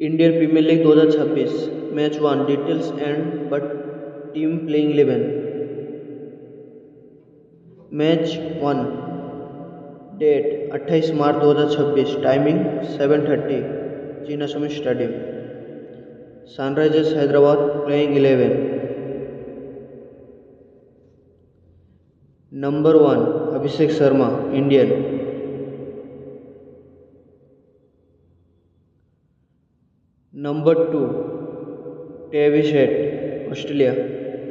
Indian premier league 2026 match 1 details and but team playing 11 match 1 date 28 March 2026 timing 7:30 Chinnaswamy stadium Sunrisers Hyderabad playing 11 number 1 Abhishek Sharma Indian number 2 Travis Head Australia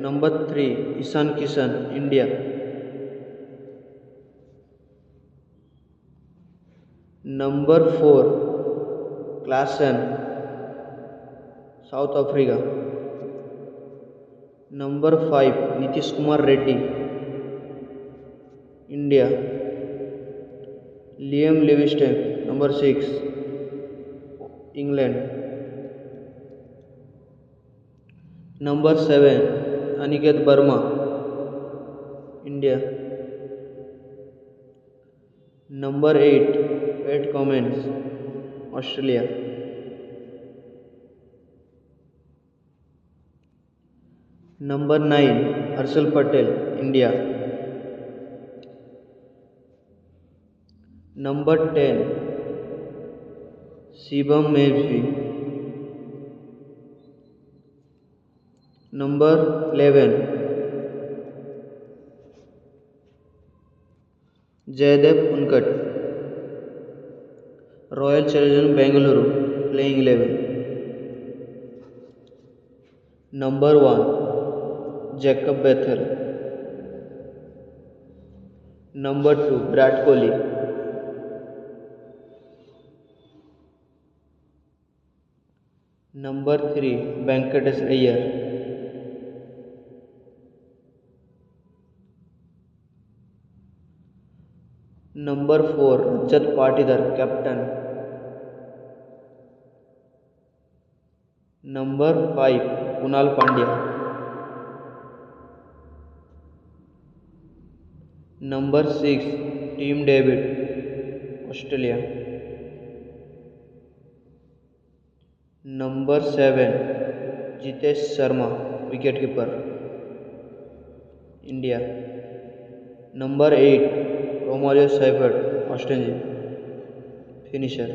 number 3 Ishan Kishan India number 4 Klaasen South Africa number 5 Nitish Kumar Reddy India Liam Livingstone number 6 England number 7 Aniket Verma India number 8 Pat Cummins Australia number 9 Harshal Patel India number 10 Shivam Mavi number 11 Jaydev Unadkat royal challengers Bengaluru playing 11 number 1 Jacob Bethell number 2 Virat Kohli number 3 Venkatesh Iyer number 4 Rajat Patidar captain number 5 Krunal Pandya number 6 Tim David Australia number 7 Jitesh Sharma wicketkeeper India number 8 Romario Shepherd Australia finisher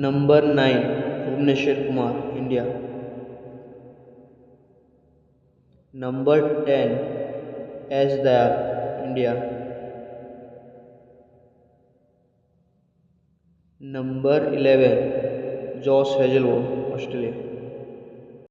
number 9 Bhuvneshwar Kumar India number 10 S Dayal India number 11 Josh Hazlewood Australia